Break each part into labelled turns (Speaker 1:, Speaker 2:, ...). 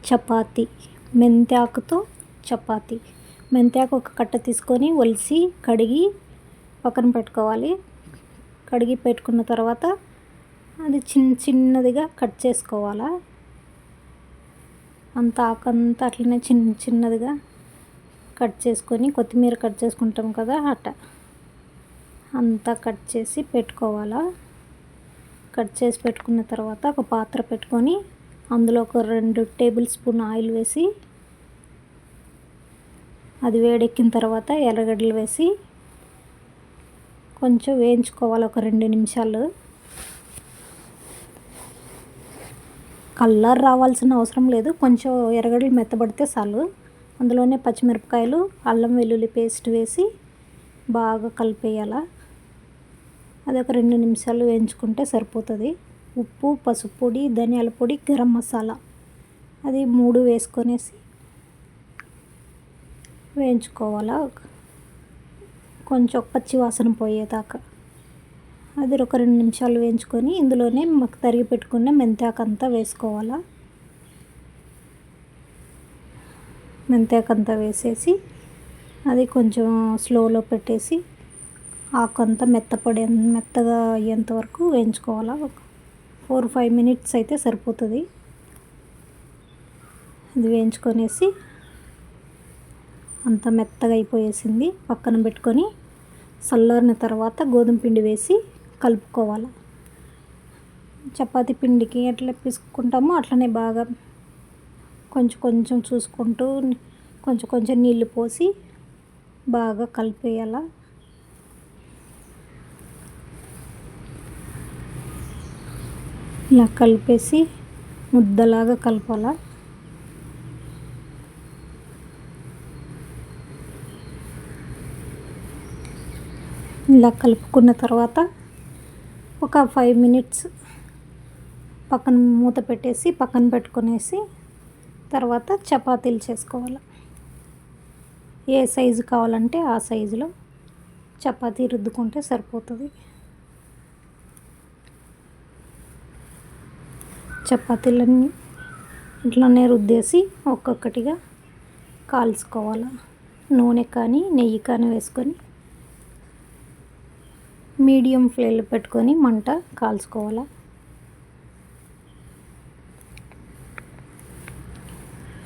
Speaker 1: చపాతి. మెంతాకుతో చపాతి. మెంతాకు ఒక కట్ట తీసుకొని ఒలిసి కడిగి పక్కన పెట్టుకోవాలి. కడిగి పెట్టుకున్న తర్వాత అది చిన్నదిగా కట్ చేసుకోవాలా. ఆకంతా అట్లనే చిన్నదిగా కట్ చేసుకొని కొత్తిమీర కట్ చేసుకుంటాం కదా అంతా కట్ చేసి పెట్టుకోవాలా. కట్ చేసి పెట్టుకున్న తర్వాత ఒక పాత్ర పెట్టుకొని అందులో ఒక 2 టేబుల్ స్పూన్ ఆయిల్ వేసి అది వేడెక్కిన తర్వాత ఎర్రగడ్డలు వేసి కొంచెం వేయించుకోవాలి ఒక 2 నిమిషాలు. కలర్ రావాల్సిన అవసరం లేదు, కొంచెం ఎర్రగడ్డలు మెత్తబడితే చాలు. అందులోనే పచ్చిమిరపకాయలు, అల్లం వెల్లుల్లి పేస్ట్ వేసి బాగా కలిపేయాల. అది ఒక 2 నిమిషాలు వేయించుకుంటే సరిపోతుంది. ఉప్పు, పసుపు పొడి, ధనియాల పొడి, గరం మసాలా అది 3 వేసుకొనేసి వేయించుకోవాలా. కొంచెం పచ్చి వాసన పోయేదాకా అది ఒక 2 నిమిషాలు వేయించుకొని ఇందులోనే తరిగి పెట్టుకున్న మెంతాకంతా వేసుకోవాలా. మెంతాకంతా వేసేసి అది కొంచెం స్లోలో పెట్టేసి ఆకంతా మెత్తగా అయ్యేంత వరకు వేయించుకోవాలా. 4-5 మినిట్స్ అయితే సరిపోతుంది. అది వేయించుకొనేసి అంత మెత్తగా అయిపోయేసింది. పక్కన పెట్టుకొని చల్లారిన తర్వాత గోధుమ పిండి వేసి కలుపుకోవాలి. చపాతీ పిండికి ఎట్లా పిసుక్కుంటామో అట్లనే బాగా కొంచెం చూసుకుంటూ కొంచెం నీళ్ళు పోసి బాగా కలిపేయాల. ఇలా కలిపేసి ముద్దలాగా కలపాల. ఇలా కలుపుకున్న తర్వాత ఒక 5 మినిట్స్ పక్కన మూత పెట్టేసి పక్కన పెట్టుకొనేసి తర్వాత చపాతీలు చేసుకోవాలి. ఏ సైజు కావాలంటే ఆ సైజులో చపాతీ రుద్దుకుంటే సరిపోతుంది. చపాతీలన్నీ ఇట్లనే రుద్దేసి ఒక్కొక్కటిగా కాల్చుకోవాలి. నూనె కానీ నెయ్యి కానీ వేసుకొని మీడియం ఫ్లేమ్లో పెట్టుకొని మంట కాల్చుకోవాలి.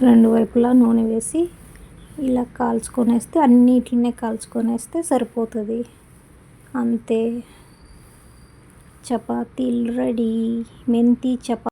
Speaker 1: రెండు వైపులా నూనె వేసి ఇలా కాల్చుకొనేస్తే అన్నిటినే కాల్చుకొనేస్తే సరిపోతుంది. అంతే, చపాతీలు రెడీ. మెంతి చపాతీ.